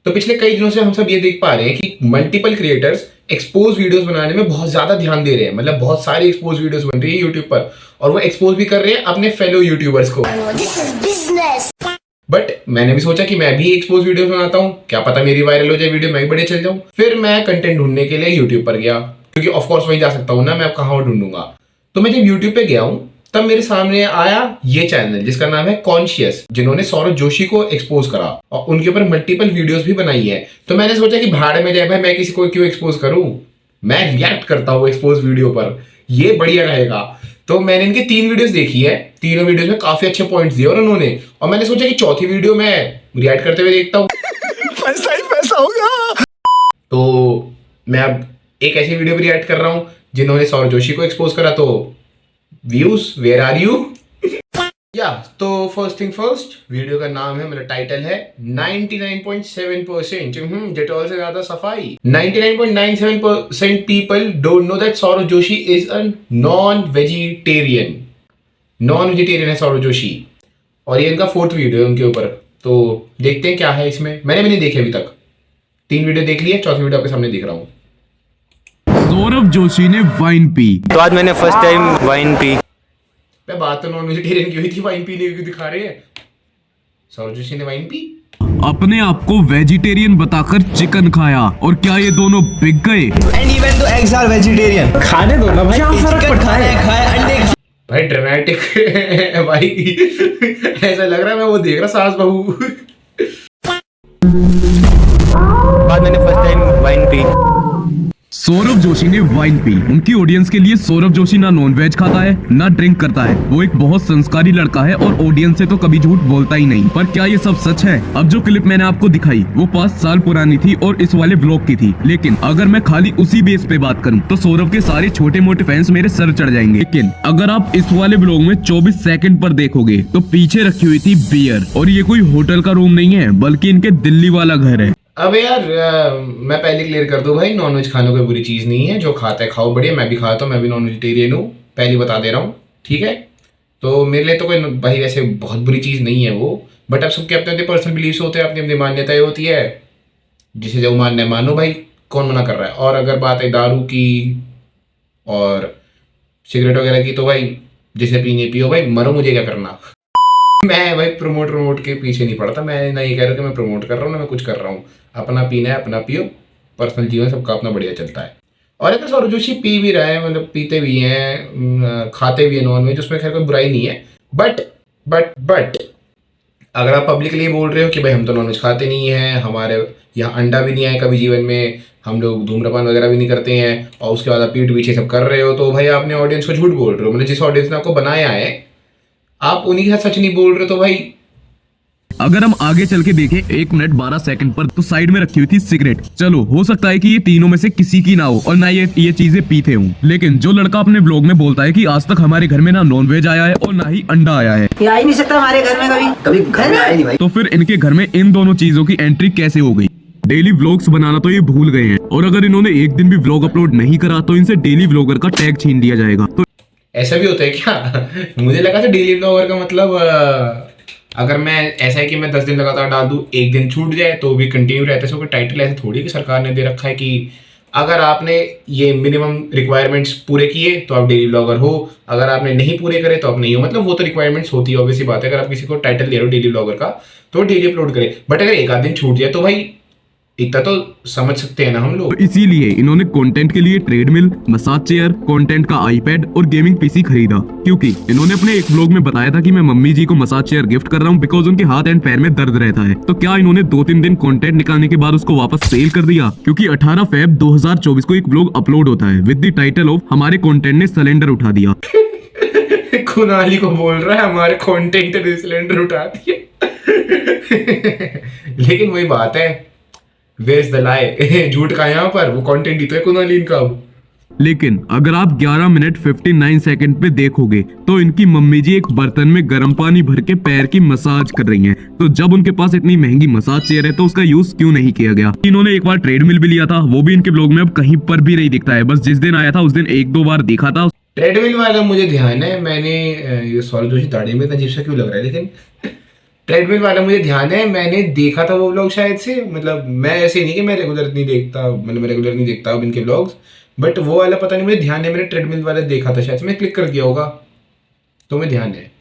तो पिछले कई दिनों से हम सब ये देख पा रहे हैं कि मल्टीपल क्रिएटर्स एक्सपोज वीडियोस बनाने में बहुत ज्यादा ध्यान दे रहे हैं। मतलब बहुत सारी एक्सपोज वीडियोस बन रही है यूट्यूब पर और वो एक्सपोज भी कर रहे हैं अपने फेलो यूट्यूबर्स को। बट मैंने भी सोचा कि मैं भी एक्सपोज वीडियोस बनाता हूँ, क्या पता मेरी वायरल हो जाए वीडियो, मैं भी बड़े चल जाऊँ। फिर मैं कंटेंट ढूंढने के लिए यूट्यूब पर गया, क्योंकि ऑफ कोर्स वहीं जा सकता हूँ ना, मैं अब कहाँ ढूंढूंगा। तो मैं जब यूट्यूब पे गया हूँ तब मेरे सामने आया ये चैनल जिसका नाम है कॉन्शियस, जिन्होंने सौरभ जोशी को एक्सपोज करा और उनके ऊपर मल्टीपल वीडियोस भी बनाई है। तो मैंने सोचा कि भाड़ में जाए भाई, मैं किसी को क्यों एक्सपोज करूं, मैं रिएक्ट करता हूँ एक्सपोज वीडियो पर, ये बढ़िया रहेगा। तो मैंने इनकी 3 वीडियोस देखी है, तीनों वीडियोस में काफी अच्छे पॉइंट्स दिए और उन्होंने, और मैंने सोचा कि चौथी वीडियो में रिएक्ट करते हुए देखता हूँ। पैसा ही पैसा होगा। तो मैं अब एक ऐसी वीडियो पर रिएक्ट कर रहा हूँ जिन्होंने सौरभ जोशी को एक्सपोज करा। तो व्यूज वेयर आर यू या। तो फर्स्ट थिंग फर्स्ट, वीडियो का नाम है, मतलब टाइटल है 99.7% डेटॉल से ज्यादा सफाई। 99.97% people don't know that Saurabh Joshi is a non vegetarian है सौरभ जोशी। और ये इनका 4th वीडियो है उनके ऊपर। तो देखते हैं क्या है इसमें। मैंने भी नहीं देखे अभी तक, 3 वीडियो देख ली है, 4थी वीडियो आपके सामने दिख रहा हूँ। सौरभ जोशी ने वाइन पी। तो आज मैंने फर्स्ट टाइम वाइन पी। मैं बात तो नॉन वेजिटेरियन की हुई थी, वाइन पीने की दिखा रहे हैं। सौरभ जोशी ने वाइन पी, अपने आप को वेजिटेरियन बताकर चिकन खाया, और क्या ये दोनों बिक गए? And even the eggs are vegetarian. खाने दो ना भाई, क्या फर्क पड़ता है, खाए अंडे खा। भाई ड्रामेटिक भाई ऐसा लग रहा है मैं वो देख रहा सास बहू। आज मैंने first time wine P. Saurabh Joshi ने वाइन पी। उनकी ऑडियंस के लिए सौरभ जोशी ना नॉनवेज खाता है ना ड्रिंक करता है। वो एक बहुत संस्कारी लड़का है और ऑडियंस से तो कभी झूठ बोलता ही नहीं। पर क्या ये सब सच है? अब जो क्लिप मैंने आपको दिखाई वो 5 साल पुरानी थी और इस वाले व्लॉग की थी। लेकिन अगर मैं खाली उसी बेस पे बात करूं तो सौरभ के सारे छोटे मोटे फैंस मेरे सर चढ़ जाएंगे। लेकिन अगर आप इस वाले व्लॉग में 24 सेकंड पर देखोगे तो पीछे रखी हुई थी बियर, और ये कोई होटल का रूम नहीं है बल्कि इनके दिल्ली वाला घर है। अब यार मैं पहले क्लियर कर दूं भाई, नॉनवेज खाना कोई बुरी चीज नहीं है, जो खाता है खाओ, बढ़िया। मैं भी खाता हूँ, मैं भी नॉन वेजिटेरियन हूँ, पहले बता दे रहा हूँ, ठीक है। तो मेरे लिए तो कोई भाई वैसे बहुत बुरी चीज नहीं है वो। बट अब सबके अपने अपने पर्सनल बिलीव्स होते हैं, अपनी अपनी मान्यताएं होती है, जिसे जो मानना है मानो भाई, कौन मना कर रहा है। और अगर बात है दारू की और सिगरेट वगैरह की, तो भाई जिसे पीने पियो भाई, मरो, मुझे क्या करना। मैं भाई प्रमोट के पीछे नहीं पड़ता। मैं ना ये कह रहा हूँ कि मैं प्रमोट कर रहा हूँ ना मैं कुछ कर रहा हूँ। अपना पीना है अपना पियो, पर्सनल जीवन सबका अपना बढ़िया चलता है। और अगर सौरभ जोशी पी भी रहा है, मतलब पीते भी हैं, खाते भी हैं नॉन वेज, उसमें खैर कोई बुराई नहीं है। बट अगर आप पब्लिकली बोल रहे हो कि भाई हम तो नॉन वेज खाते नहीं हैं, हमारे यहाँ अंडा भी नहीं आया कभी जीवन में, हम लोग धूम्रपान वगैरह भी नहीं करते हैं, और उसके बाद आप पीठ पीछे सब कर रहे हो, तो भाई आपने ऑडियंस को झूठ बोल रहे हो। मतलब जिस ऑडियंस ने आपको बनाया है आप उन्हीं के साथ सच नहीं बोल रहे, तो भाई। अगर हम आगे चल के देखें 1 मिनट 12 सेकंड पर, तो साइड में रखी हुई थी सिगरेट। चलो हो सकता है कि ये तीनों में से किसी की ना हो और ना ये चीजें पीते हूँ, लेकिन जो लड़का अपने ब्लॉग में बोलता है कि आज तक हमारे घर में ना नॉनवेज आया है और ना ही अंडा आया है, ये आ ही नहीं सकता हमारे घर में, कभी घर में आया नहीं भाई। तो फिर इनके घर में इन दोनों चीजों की एंट्री कैसे हो गई? डेली व्लॉग्स बनाना तो ये भूल गए हैं, और अगर इन्होंने एक दिन भी व्लॉग अपलोड नहीं करा तो इनसे डेली व्लॉगर का टैग छीन लिया जाएगा। तो ऐसा भी होता है क्या? मुझे लगा था डेली ब्लॉगर का मतलब अगर मैं ऐसा है कि मैं 10 दिन लगातार डाल दूं, एक दिन छूट जाए तो भी कंटिन्यू रहता है। सो टाइटल ऐसे थोड़ी कि सरकार ने दे रखा है कि अगर आपने ये मिनिमम रिक्वायरमेंट्स पूरे किए तो आप डेली ब्लॉगर हो, अगर आपने नहीं पूरे करे तो आप नहीं हो। मतलब वो तो रिक्वायरमेंट्स होती है, ऑब्वियसली बात है। अगर आप किसी को टाइटल दे रहे हो डेली ब्लॉगर का तो डेली अपलोड करें। बट अगर एक आध दिन छूट जाए तो भाई इतना तो समझ सकते हैं ना हम लोग। तो इसीलिए इन्होंने कंटेंट के लिए ट्रेडमिल, मसाज चेयर, कंटेंट का आईपैड और गेमिंग पीसी खरीदा, क्योंकि इन्होंने अपने एक व्लॉग में बताया था कि मैं मम्मी जी को मसाज चेयर गिफ्ट कर रहा हूँ बिकॉज उनके हाथ एंड पैर में दर्द रहता है। तो क्या इन्होंने 2-3 दिन कंटेंट निकालने के बाद उसको वापस सेल कर दिया? क्योंकि 18 फेब 2024 को एक व्लॉग अपलोड होता है विद द टाइटल ऑफ हमारे कंटेंट ने सिलेंडर उठा दिया। कुनाली को बोल रहा है हमारे कंटेंट ने सिलेंडर उठा दिया। लेकिन वही बात है, Where's the lie? झूठ का यहाँ पर, वो कंटेंट ही तो है कुनालीन का। लेकिन अगर आप 11 मिनट 59 सेकंड पे देखोगे तो इनकी मम्मी जी एक बर्तन में गर्म पानी भर के पैर की मसाज कर रही हैं। तो जब उनके पास इतनी महंगी मसाज चेयर है तो उसका यूज क्यों नहीं किया गया? इन्होंने एक बार ट्रेडमिल भी लिया था, वो भी इनके ब्लॉग में अब कहीं पर भी नहीं दिखता है। बस जिस दिन आया था उस दिन 1-2 बार दिखा था। ट्रेडमिल वाला मुझे ध्यान है, मैंने ये सौरभ जोशी दाढ़ी में अजीब सा क्यों लग रहा है, लेकिन ट्रेडमिल वाला मुझे ध्यान है, मैंने देखा था वो व्लॉग शायद से, मतलब मैं ऐसे नहीं कि मैं रेगुलर नहीं देखता, मतलब मैं रेगुलर नहीं देखता अब इनके व्लॉग्स, बट वो वाला पता नहीं मुझे ध्यान है, मैंने ट्रेडमिल वाला देखा था शायद से, मैं क्लिक कर दिया होगा तो मुझे ध्यान है।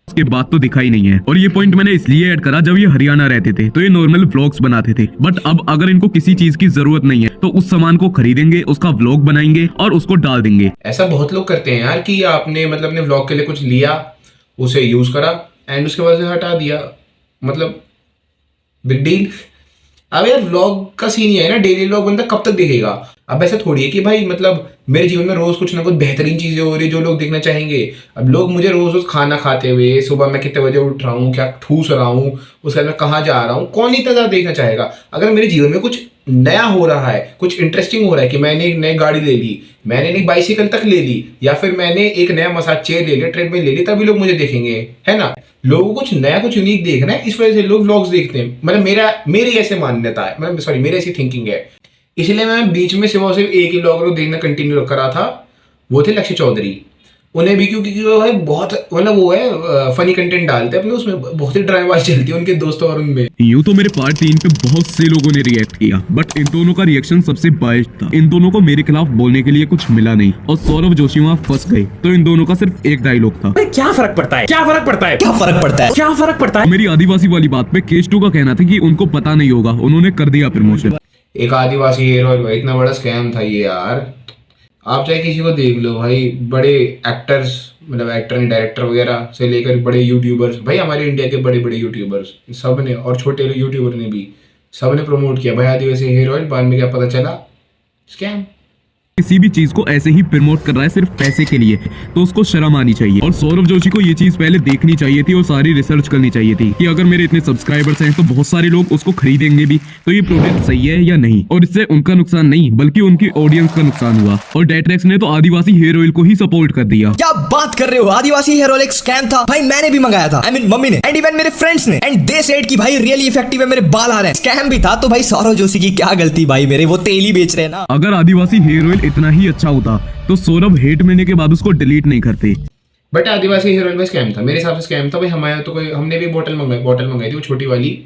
के बाद तो दिखा ही नहीं है। और ये पॉइंट मैंने इसलिए ऐड करा, जब ये हरियाणा रहते थे तो ये नॉर्मल व्लॉग्स बनाते थे, बट अब अगर इनको किसी चीज की जरूरत नहीं है तो उस सामान को खरीदेंगे, उसका व्लॉग बनाएंगे और उसको डाल देंगे। ऐसा बहुत लोग करते हैं यार कि आपने मतलब अपने व्लॉग के लिए कुछ लिया, उसे यूज करा एंड उसके बाद से हटा दिया, मतलब बिग डील। अब यार व्लॉग का सीन ये है ना, डेली व्लॉग बंदा कब तक देखेगा। अब ऐसा थोड़ी है कि भाई मतलब मेरे जीवन में रोज कुछ ना कुछ बेहतरीन चीजें हो रही है जो लोग देखना चाहेंगे। अब लोग मुझे रोज रोज खाना खाते हुए, सुबह मैं कितने बजे उठ रहा हूँ, क्या ठूस रहा हूँ, उसके बाद मैं कहाँ जा रहा हूँ, कौन इतना ज्यादा देखना चाहेगा। अगर मेरे जीवन में कुछ नया हो रहा है, कुछ इंटरेस्टिंग हो रहा है कि मैंने एक नई गाड़ी ले ली, मैंने एक बाइसिकल तक ले ली, या फिर मैंने एक नया मसाज चेयर ले लिया, ट्रेडमिल ले ली, तभी लोग मुझे देखेंगे, है ना। लोगों को कुछ नया, कुछ यूनिक देखना है, इस वजह से लोग व्लॉग्स देखते हैं। मतलब मेरी ऐसे मान्यता है, मतलब सॉरी मेरी ऐसी थिंकिंग है। इसलिए मैं बीच में सिर्फ एक ही व्लॉगर को देखना कंटिन्यू करा था, वो थे लक्ष्य चौधरी। उन्हें भी क्योंकि वो है बहुत, मतलब वो है फनी कंटेंट डालते हैं अपने, उसमें बहुत ही ड्रामेबाजी चलती है उनके दोस्तों और उनमें। यूं तो मेरे पार्ट 3 पे बहुत से लोगों ने रिएक्ट किया, बट इन दोनों का रिएक्शन सबसे बायस्ड था। इन दोनों को मेरे खिलाफ बोलने के लिए कुछ मिला नहीं और सौरभ जोशी वहाँ फंस गए। तो इन दोनों का सिर्फ एक डायलॉग था, क्या फर्क पड़ता है, क्या फर्क पड़ता है, क्या फर्क पड़ता है, क्या फर्क पड़ता है। मेरी आदिवासी वाली बात पे केश2 का कहना था कि उनको पता नहीं होगा, उन्होंने कर दिया प्रमोशन। एक आदिवासी हेयर ऑयल भाई, इतना बड़ा स्कैम था ये यार। आप चाहे किसी को देख लो भाई, बड़े एक्टर्स, मतलब एक्टर डायरेक्टर वगैरह से लेकर बड़े यूट्यूबर्स, भाई हमारे इंडिया के बड़े बड़े यूट्यूबर्स सब ने, और छोटे यूट्यूबर ने भी, सब ने प्रमोट किया भाई आदिवासी हेयर ऑयल। बाद में क्या पता चला, स्कैम। किसी भी चीज को ऐसे ही प्रमोट कर रहा है सिर्फ पैसे के लिए, तो उसको शर्म आनी चाहिए। और सौरभ जोशी को ये चीज पहले देखनी चाहिए थी और सारी रिसर्च करनी चाहिए थी कि अगर मेरे इतने सब्सक्राइबर्स हैं तो बहुत सारे लोग उसको खरीदेंगे भी, तो ये प्रोडक्ट सही है या नहीं। और इससे उनका नुकसान नहीं बल्कि उनकी ऑडियंस का नुकसान हुआ। और डेट्रेक्स ने तो आदिवासी हेयर ऑयल को ही सपोर्ट कर दिया। क्या बात कर रहे हो, आदिवासी हेयर ऑयल एक स्कैम था भाई, मैंने भी मंगाया था, I mean, मम्मी ने, एंड इवन मेरे फ्रेंड्स ने, एंड दे सेड कि भाई रियली इफेक्टिव है, मेरे बाल आ रहे हैं। स्कैम भी था तो भाई सौरभ जोशी की क्या गलती भाई, मेरे वो तेल ही बेच रहे हैं ना। अगर आदिवासी हेयर ऑयल इतना ही अच्छा होता तो सौरभ हेट मिलने के बाद उसको डिलीट नहीं करते। बट आदिवासी हेयर ऑयल में स्कैम था, मेरे हिसाब से स्कैम था भाई। हमारे तो कोई, हमने भी बोतल मंगाई थी वो छोटी वाली,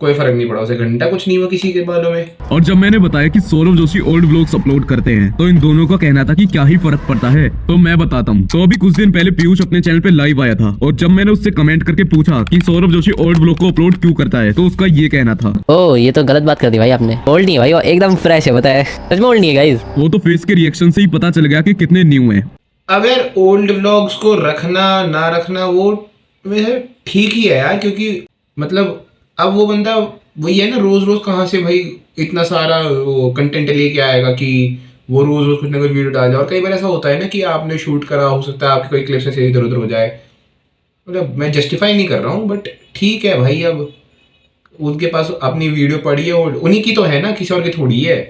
कोई फर्क नहीं पड़ा, उसे घंटा कुछ नहीं हुआ किसी के बालों में। और जब मैंने बताया कि Saurabh Joshi old vlogs upload करते हैं तो इन दोनों का कहना था कि क्या ही फर्क पड़ता है। तो मैं बताता हूँ। तो अभी कुछ दिन पहले पीयूष अपने चैनल पे लाइव आया था और जब मैंने उससे कमेंट करके पूछा कि सौरभ जोशी ओल्ड व्लॉग को अपलोड क्यों करता है, तो उसका ये कहना था, ओ ये तो गलत बात कर दी भाई आपने, ओल्ड नहीं है भाई, वो एकदम फ्रेश है, बताया सच में ओल्ड नहीं है गाइस। वो तो फेस के रिएक्शन से ही पता चल गया कि कितने न्यू हैं। अब यार ओल्ड व्लॉग्स को रखना ना रखना वो ठीक ही है यार, क्योंकि मतलब अब वो बंदा वही है ना, रोज रोज कहाँ से भाई इतना सारा वो कंटेंट लेके आएगा कि वो रोज रोज कुछ ना कुछ वीडियो डाल जाए। और कई बार ऐसा होता है ना कि आपने शूट करा, हो सकता है आपकी कोई क्लिप से इधर उधर हो जाए, मतलब मैं जस्टिफाई नहीं कर रहा हूँ, बट ठीक है भाई, अब उनके पास अपनी वीडियो पड़ी है और उन्हीं की तो है ना, किसी और की थोड़ी है।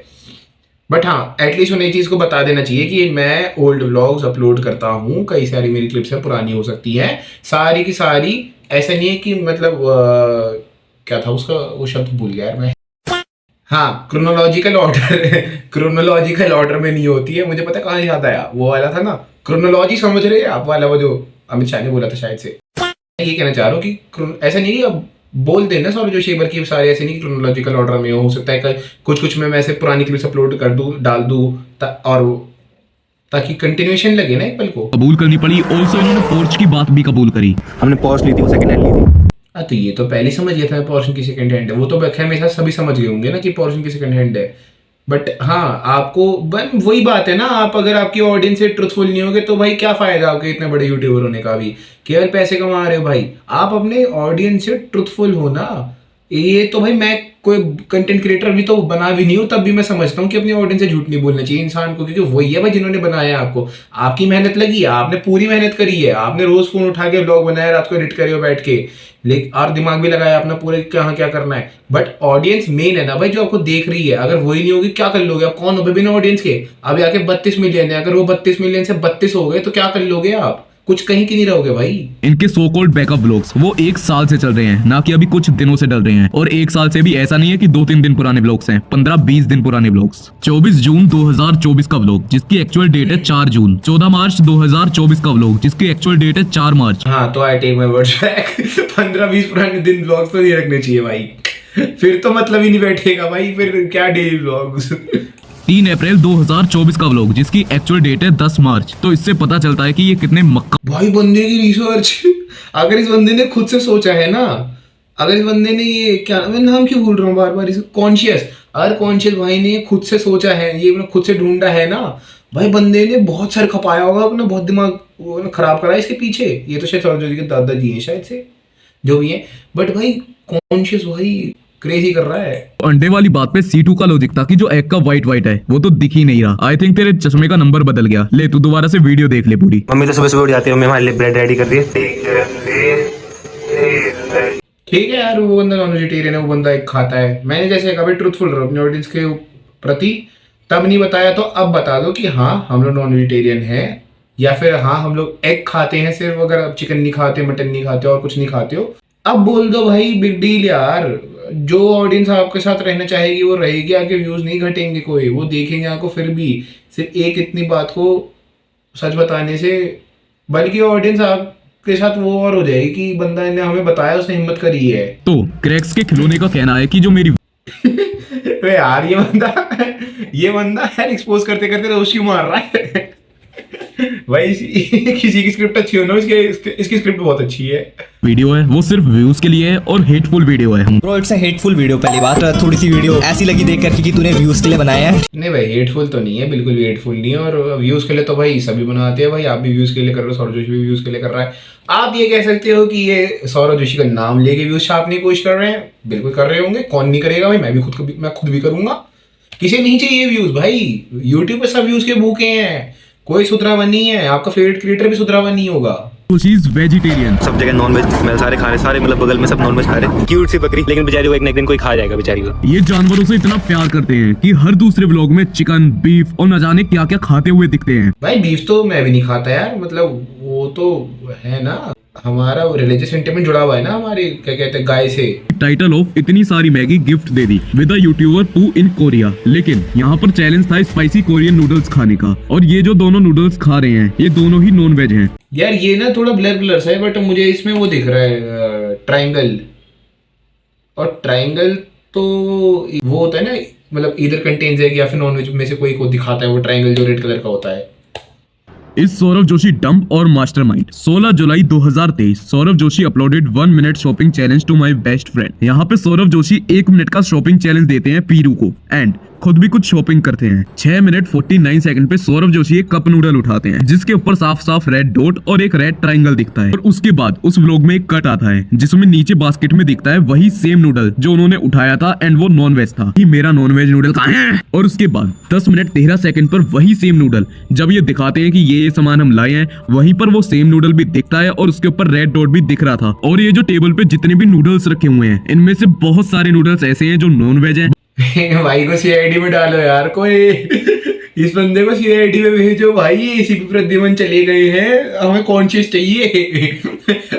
बट हाँ, एटलीस्ट उन्हें चीज़ को बता देना चाहिए कि मैं ओल्ड व्लॉग्स अपलोड करता हूँ, कई सारी मेरी क्लिप्स है पुरानी हो सकती है, सारी की सारी। ऐसा नहीं है कि मतलब क्या था उसका, वो शब्द भूल गया यार मैं। हाँ, क्रोनोलॉजिकल ऑर्डर में नहीं होती है। मुझे पता कहाँ याद आया, वो वाला था ना, क्रोनोलॉजी समझ रहे हैं आप वाला, वो जो अमित शाह ने बोला था शायद से। ये कहना चाह रहा हूँ कि ऐसा नहीं कि अब बोल देना सौरभ जोशी एक की सारे, ऐसे नहीं कि क्रोनोलॉजिकल ऑर्डर में हो सकता है कुछ में मैं ऐसे पुरानी क्लिप्स अपलोड कर दूँ, डाल दूँ, और ताकि कंटिन्यूएशन लगे ना एक पल को। कबूल करनी पड़ी। ऑल्सो इन्होंने पोर्च की बात भी कबूल करी। हमने पॉर्श ली थी, वो सेकंड हैंड ली थी। तो ये तो पहले समझ गया था मैं पोर्शन की सेकंड हैंड है, वो तो खैर मेरे साथ सभी समझ गए होंगे ना कि पोर्शन की सेकंड हैंड है। बट हाँ, आपको वही बात है ना, आप अगर आपकी ऑडियंस से ट्रुथफुल नहीं होगे तो भाई क्या फायदा आपके इतने बड़े यूट्यूबर होने का भी, केवल पैसे कमा रहे हो भाई। आप अपने ऑडियंस से ट्रुथफुल हो ना। ये तो भाई मैं कोई कंटेंट क्रिएटर भी तो बना भी नहीं हूँ, तब भी मैं समझता हूँ कि अपनी ऑडियंस से झूठ नहीं बोलना चाहिए इंसान को, क्योंकि वही है भाई जिन्होंने बनाया आपको, आपकी मेहनत लगी है, आपने पूरी मेहनत करी है, आपने रोज फोन उठा के ब्लॉग बनाया, रात को एडिट करे हो बैठ के, लेकिन और दिमाग भी लगाया अपना पूरे कहाँ क्या करना है। बट ऑडियंस मेन है ना भाई, जो आपको देख रही है। अगर वही नहीं होगी क्या कर लोगे आप, कौन हो बिना ऑडियंस के। अभी आके 32 मिलियन है, अगर वो 32 मिलियन से 32 हो गए तो क्या कर लोगे आप, कुछ कहीं की नहीं रहोगे भाई। इनके सो कॉल्ड बैकअप ब्लॉग्स वो 1 साल से चल रहे हैं, ना कि अभी कुछ दिनों से डल रहे हैं। और 1 साल से भी ऐसा नहीं है कि 2-3 दिन पुराने ब्लॉग्स हैं, 15-20 दिन पुराने ब्लॉग्स। 24 जून 2024 का ब्लॉग जिसकी एक्चुअल डेट है 4 जून, 14 मार्च 2024 का ब्लॉग जिसकी एक्चुअल डेट है 4 मार्च। हाँ तो I take my words back. 15-20 पुराने दिन ब्लॉग्स तो नहीं रखने चाहिए भाई, फिर तो मतलब ही नहीं बैठेगा भाई, फिर क्या डेली ब्लॉग्स। 3 अप्रैल 2024 का व्लॉग जिसकी एक्चुअल डेट है 10 मार्च। तो इससे पता चलता है कि ये कितने मक्का भाई बंदे की रिसर्च। अगर इस बंदे ने खुद से सोचा है ना, अगर इस बंदे ने ये क्या, मैं नाम क्यों भूल रहा हूँ बार बार, कॉन्शियस, अगर कॉन्शियस भाई ने खुद से सोचा है, ये खुद से ढूंढा है ना भाई, बंदे ने बहुत सर खपाया होगा अपना, बहुत दिमाग वो खराब करा है इसके पीछे। ये तो शायद सौरभ जोशी के दादाजी हैं शायद से, जो भी है, बट भाई कॉन्शियस भाई क्रेजी कर रहा है। अंडे वाली बात पे C2 का लॉजिक था कि जो एग का व्हाइट है वो तो दिख ही नहीं रहा। आई थिंक तेरे चश्मे का नंबर बदल गया। ले तू दोबारा से वीडियो देख ले पूरी। मम्मी तो सुबह सुबह उठ जाती है, मम्मी हमारे लिए ब्रेड रेडी कर रही है। ठीक है यार, वो बंदा नॉन वेजिटेरियन है, वो बंदा एक खाता है। मैंने जैसे कभी ट्रूथफुल रहो अपने ऑडियंस के प्रति, तब नहीं बताया तो अब बता दो कि हाँ हम लोग नॉन वेजिटेरियन हैं, या फिर हाँ हम लोग एग खाते हैं सिर्फ, अगर आप चिकन नहीं खाते, मटन नहीं खाते और कुछ नहीं खाते हो, अब बोल दो भाई, बिग डील यार। जो ऑडियंस आपके साथ रहना चाहेगी वो रहेगी, आगे व्यूज नहीं घटेंगे कोई, वो देखेंगे आपको फिर भी सिर्फ एक इतनी बात को सच बताने से, बल्कि ऑडियंस आपके साथ वो और हो जाएगी कि बंदा ने हमें बताया, उसने हिम्मत करी है। तो क्रैक्स के खिलौने का कहना है कि जो मेरी अरे यार ये बंदा यार एक्सपोज करते करते रोश क्यों मार रहा है। भाई किसी की स्क्रिप्ट अच्छी हो ना, इसकी स्क्रिप्ट बहुत अच्छी है। वीडियो है वो सिर्फ व्यूज के लिए है और हेटफुल वीडियो है। Bro it's a hateful video. पहली बात, थोड़ी सी वीडियो ऐसी लगी देख करके कि तूने व्यूज के लिए बनाया है। नहीं भाई हेटफुल तो नहीं है, बिल्कुल भी हेटफुल नहीं है। और व्यूज के लिए तो भाई सभी बनाते हैं भाई, आप भी व्यूज के लिए कर रहे हो, सौरभ जोशी भी व्यूज के लिए कर रहा है। आप ये कह सकते हो कि ये सौरभ जोशी का नाम लेके व्यूज छापने की कोशिश कर रहे हैं, बिल्कुल कर रहे होंगे, कौन नहीं करेगा भाई, मैं खुद भी करूंगा। किसे नहीं चाहिए व्यूज भाई, यूट्यूब पे सब व्यूज के भूखे हैं, कोई सुधरावा नहीं है, आपका फेवरेट क्रिएटर भी सुधरावा नहीं होगा। Joshi is vegetarian. सब जगह नॉन वेज स्मेल, सारे खा रहे, सारे मतलब बगल में सब नॉन वेज खा रहे। क्यूट सी बकरी, लेकिन बेचारी को एक ना एक दिन कोई खा जाएगा बेचारी को। ये जानवरों से इतना प्यार करते हैं कि हर दूसरे व्लॉग में चिकन, बीफ और न जाने क्या क्या खाते हुए दिखते हैं। भाई बीफ तो मैं भी नहीं खाता यार, मतलब वो तो है ना, हमारा रिलीजियस सेंटिमेंट जुड़ा हुआ है ना हमारे, क्या कहते हैं, गाय से। टाइटल ऑफ इतनी सारी Maggi gift they the with a YouTuber पू इन कोरिया। लेकिन यहाँ पर चैलेंज था स्पाइसी कोरियन नूडल्स खाने का, और ये जो दोनों नूडल्स खा रहे हैं ये दोनों ही नॉन वेज हैं। यार ये ना थोड़ा ब्लर सा है, बट मुझे इसमें वो दिख रहा है ट्रायंगल, और ट्रायंगल तो वो होता है ना, मतलब इधर कंटेन्स एग या फिर नॉनवेज में से कोई को दिखाता है वो ट्रायंगल जो रेड कलर का होता है। इस सौरभ जोशी डंप और मास्टरमाइंड। 16 जुलाई 2023 Saurabh Joshi uploaded 1 minute shopping challenge to my best friend. यहाँ पे सौरभ जोशी 1 मिनट का शॉपिंग चैलेंज देते हैं पीरू को एंड खुद भी कुछ शॉपिंग करते हैं। 6 मिनट 49 सेकंड पे सौरभ जोशी एक कप नूडल उठाते हैं जिसके ऊपर साफ साफ रेड डॉट और एक रेड ट्रायंगल दिखता है, और उसके बाद उस व्लॉग में एक कट आता है जिसमें नीचे बास्केट में दिखता है वही सेम नूडल जो उन्होंने उठाया था एंड वो नॉन वेज था। कि मेरा नॉन वेज नूडल कहाँ है? और उसके बाद 10 मिनट 13 सेकंड पर वही सेम नूडल जब ये दिखाते हैं कि ये सामान हम लाए हैं, वहीं पर वो सेम नूडल भी दिखता है और उसके ऊपर रेड डॉट भी दिख रहा था। और ये जो टेबल पे जितने भी नूडल्स रखे हुए हैं इनमें से बहुत सारे नूडल्स ऐसे हैं जो नॉन वेज हैं। भाई को सीआईडी में डालो यार, कोई इस बंदे को सीआईडी में भेजो भाई, एसीपी प्रद्युमन चले गए हैं, हमें कॉन्शियस चाहिए।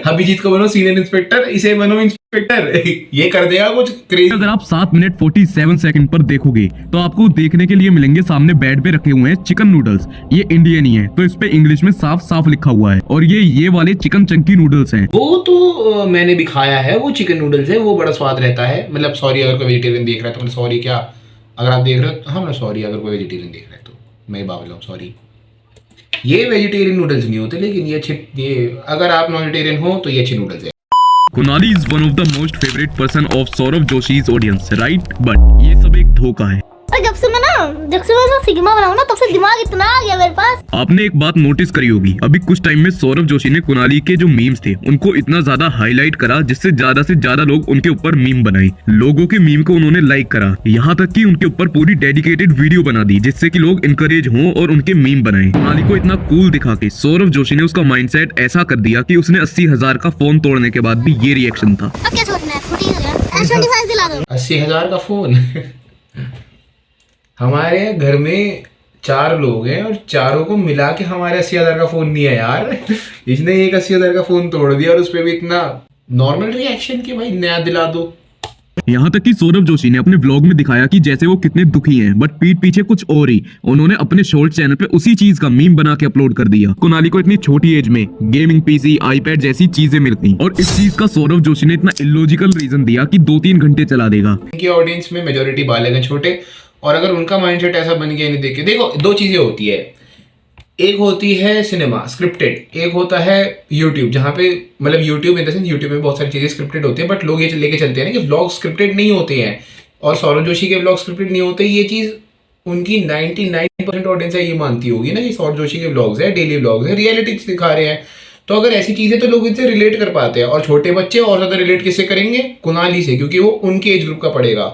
अभिजीत को बनो सीनियर इंस्पेक्टर, इसे बनो इंस्पेक्टर, ये कर देगा कुछ क्रेजी। अगर आप 7 मिनट 47 सेकंड पर देखोगे तो आपको देखने के लिए मिलेंगे सामने बेड पे रखे हुए हैं चिकन नूडल्स। ये इंडियन ही है तो इस पे इंग्लिश में साफ साफ लिखा हुआ है, और ये वाले चिकन चंकी नूडल्स हैं। वो तो मैंने भी खाया है, वो चिकन नूडल्स है, वो बड़ा स्वाद रहता है। मतलब सॉरी अगर कोई वेजिटेरियन देख रहा है तो, मतलब सॉरी क्या, अगर आप देख रहे हो हाँ मैं सॉरी, अगर कोई वेजिटेरियन देख रहा है तो मैं बाबा हूँ सॉरी। ये वेजिटेरियन नूडल्स नहीं होते, लेकिन ये अच्छे, ये अगर आप नॉन वेजिटेरियन हो तो ये अच्छे नूडल्स है। Kunali is one of the most favourite person of Saurabh Joshi's audience, right? But ये सब एक धोखा है। जब से मैं सिग्मा बनाऊं ना तब से दिमाग इतना आ गया मेरे पास। आपने एक बात नोटिस करी होगी, अभी कुछ टाइम में सौरभ जोशी ने कुनाली के जो मीम्स थे उनको इतना ज्यादा हाईलाइट करा जिससे ज्यादा से ज्यादा लोग उनके ऊपर मीम बनाए। लोगों के मीम को उन्होंने लाइक करा, यहाँ तक कि उनके ऊपर पूरी डेडिकेटेड वीडियो बना दी जिससे कि लोग इंकरेज हों और उनके मीम बनाए। कुनाली को इतना कूल दिखा के सौरभ जोशी ने उसका माइंडसेट ऐसा कर दिया कि उसने 80,000 का फोन तोड़ने के बाद भी ये रिएक्शन था। अब क्या सोचना है, फुटी हो गया, S25 दिला दो। 80,000 का फोन। हमारे घर में 4 लोग हैं और चारों को मिला के हमारे 80,000 का फोन नहीं है यार। इसने एक 80,000 का फोन तोड़ दिया और उस पर भी इतना नॉर्मल रिएक्शन कि भाई नया दिला दो। यहाँ तक कि सौरभ जोशी ने अपने व्लॉग में दिखाया कि जैसे वो कितने दुखी हैं, बट पीठ पीछे कुछ और ही। उन्होंने अपने शॉर्ट चैनल पे उसी चीज का मीम बना के अपलोड कर दिया। कुनाली को इतनी छोटी एज में गेमिंग पीसी, आईपैड जैसी चीजें मिल गई और इस चीज का सौरभ जोशी ने इतना इलॉजिकल रीजन दिया कि 2-3 घंटे चला देगा। इनकी ऑडियंस में मेजोरिटी बालक हैं छोटे, और अगर उनका माइंडसेट ऐसा बन गया नहीं देखे, देखो 2 चीजें होती है, एक होती है सिनेमा स्क्रिप्टेड, एक होता है यूट्यूब, जहाँ पे मतलब YouTube in the sense YouTube में बहुत सारी चीजें स्क्रिप्टेड होती हैं, बट लोग ये लेके चलते हैं ना कि व्लॉग स्क्रिप्टेड नहीं होते हैं और सौरभ जोशी के व्लॉग स्क्रिप्टेड नहीं होते। ये चीज उनकी 99% ऑडियंस है ये मानती होगी ना कि सौरभ जोशी के व्लॉग्स है, डेली व्लॉग्स है, रियलिटी दिखा रहे हैं। तो अगर ऐसी चीजें तो लोग इनसे रिलेट कर पाते हैं, और छोटे बच्चे और ज्यादा रिलेट किससे करेंगे? कुनाली से, क्योंकि वो उनके एज ग्रुप का पड़ेगा।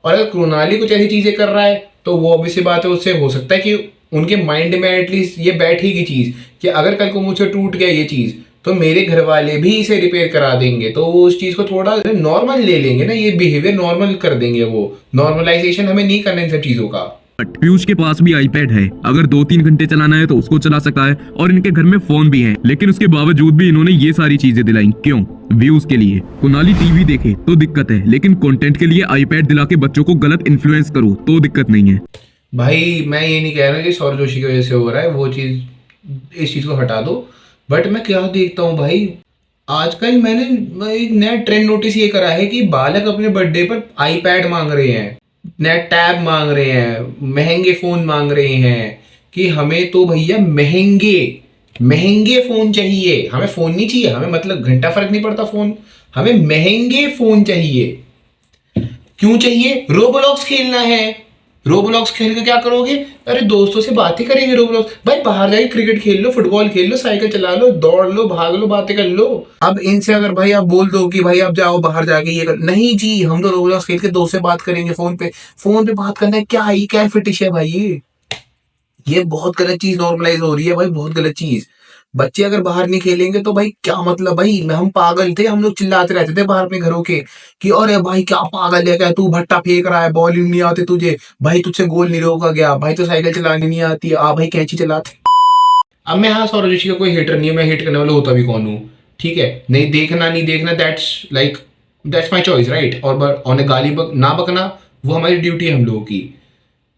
और अगर कुनाली कुछ ऐसी चीजें कर रहा है तो वो ऑब्वियसली बात है, उससे हो सकता है कि उनके माइंड में एटलीस्ट ये बैठेगी चीज कि अगर कल को मुझसे टूट गया ये चीज तो मेरे घर वाले भी इसे रिपेयर करा देंगे, तो वो उस चीज को थोड़ा नॉर्मल ले लेंगे ना, ये बिहेवियर नॉर्मल कर देंगे। वो नॉर्मलाइजेशन हमें नहीं करना इन सब चीजों का। बट पीयूष के पास भी आईपैड है, अगर 2-3 घंटे चलाना है तो उसको चला सकता है, और इनके घर में फोन भी है, लेकिन उसके बावजूद भी इन्होंने ये सारी चीजें दिलाई। क्यों? व्यूज के लिए। कुनाली टीवी देखे तो दिक्कत है, लेकिन कंटेंट के लिए आईपैड दिला के बच्चों को गलत इन्फ्लुएंस करो तो दिक्कत नहीं है। भाई मैं ये नहीं कह रहा कि सौरभ जोशी की वजह से हो रहा है, वो चीज, इस चीज को हटा दो। बट मैं क्या देखता हूँ भाई, आजकल मैंने एक नया ट्रेंड नोटिस ये करा है कि बालक अपने बर्थडे पर आईपैड मांग रहे हैं, नया टैब मांग रहे हैं, महंगे फोन मांग रहे हैं कि हमें तो भैया महंगे फोन चाहिए, हमें फोन नहीं चाहिए, हमें मतलब घंटा फर्क नहीं पड़ता फोन, हमें महंगे फोन चाहिए। क्यों चाहिए? रोबोलॉक्स खेलना है। रोबोलॉक्स खेल के क्या करोगे? अरे दोस्तों से बातें करेंगे रोबोलॉक्स। भाई बाहर जाके क्रिकेट खेल लो, फुटबॉल खेल लो, साइकिल चला लो, दौड़ लो, भाग लो, बातें कर लो। अब इनसे अगर भाई आप बोल दो कि भाई आप जाओ बाहर जाके ये कर, नहीं जी हम तो रोबोलॉक्स खेल के दोस्त से बात करेंगे फोन पे बात करना है, क्या फिटिश है भाई? ये बहुत गलत चीज नॉर्मलाइज हो रही है भाई, बहुत गलत चीज। बच्चे अगर बाहर नहीं खेलेंगे तो भाई क्या मतलब? भाई हम पागल थे, हम लोग चिल्लाते रहते थे बाहर अपने घरों के कि अरे भाई क्या पागल है क्या तू, भट्टा फेंक रहा है, बॉल नहीं आते तुझे, भाई तुझसे गोल नहीं रोका गया, भाई तो साइकिल चलानी नहीं आती, आ भाई कैंची चलाते। अब मैं हाँ सौरभ जोशी का कोई हेटर नहीं है, मैं हेट करने वाला होता भी कौन हूँ, ठीक है? नहीं देखना दैट्स माई चॉइस, राइट? और गाली ना बकना वो हमारी ड्यूटी है हम लोगों की।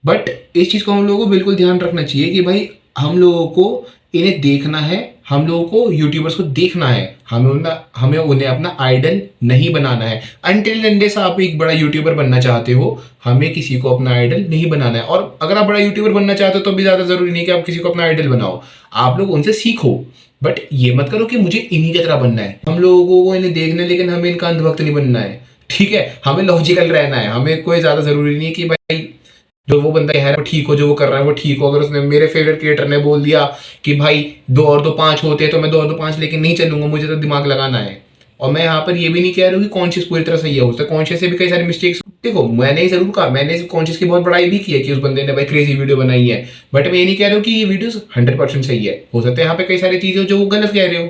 बट इस चीज को हम लोगों को बिल्कुल ध्यान रखना चाहिए कि भाई हम लोगों को इन्हें देखना है, हम लोगों को यूट्यूबर्स को देखना है, हमें उन्हें अपना आइडल नहीं बनाना है। अनटिल अनलेस आप एक बड़ा यूट्यूबर बनना चाहते हो, हमें किसी को अपना आइडल नहीं बनाना है। और अगर आप बड़ा यूट्यूबर बनना चाहते हो तो भी ज्यादा जरूरी नहीं कि आप किसी को अपना आइडल बनाओ, आप लोग उनसे सीखो, बट ये मत करो कि मुझे इन्हीं की तरह बनना है। हम लोगों को इन्हें देखना है, लेकिन हमें इनका अंधभक्त नहीं बनना है, ठीक है? हमें लॉजिकल रहना है, हमें कोई ज्यादा जरूरी नहीं है कि भाई जो वो बंदा है वो ठीक हो, जो वो कर रहा है वो ठीक हो। अगर उसने, मेरे फेवरेट क्रिएटर ने बोल दिया कि भाई 2 और 2 5 होते हैं तो मैं 2 और 2 5 लेके नहीं चलूंगा, मुझे तो दिमाग लगाना है। और मैं यहाँ पर ये भी नहीं कह रहा हूँ कि कॉन्शियस पूरी तरह सही है, उससे कॉन्शियस से भी कई सारे मिस्टेक्स, देखो मैंने जरूर कहा, मैंने कॉन्शियस की बहुत बड़ाई भी की है कि उस बंदे ने भाई क्रेजी वीडियो बनाई है, बट मैं ये नहीं कह रहा हूँ कि ये वीडियो 100% सही है। हो सकता है यहाँ पे कई सारी चीजें जो वो गलत कह रहे हो,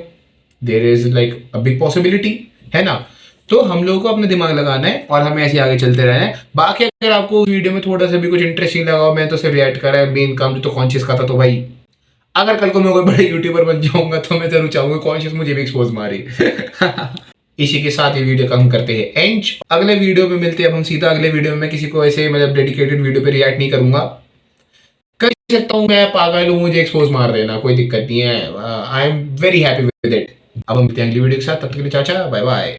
there is like a big possibility, है ना? तो हम लोगों को अपना दिमाग लगाना है और हमें ऐसे आगे चलते रहना है। बाकी अगर आपको वीडियो में थोड़ा सा भी कुछ इंटरेस्टिंग लगा, मैं तो सिर्फ रिएक्ट कर रहा है, मेन काम तो कॉन्शियस का था। तो भाई अगर कल को मैं कोई बड़े यूट्यूबर बन जाऊंगा तो मैं जरूर चाहूंगा कॉन्शियस मुझे भी एक्सपोज मारे। इसी के साथ ये वीडियो का हम करते हैं एंड। अगले वीडियो में मिलते हैं हम सीधा अगले वीडियो में। मैं किसी को ऐसे मतलब डेडिकेटेड वीडियो पे रिएक्ट नहीं करूंगा, कर सकता हूँ मैं पागल हूँ, मुझे एक्सपोज मार देना, कोई दिक्कत नहीं है। I am very happy with it. अब हम मिलते हैं अगली वीडियो के साथ, तब तक के लिए चाचा बाय बाय।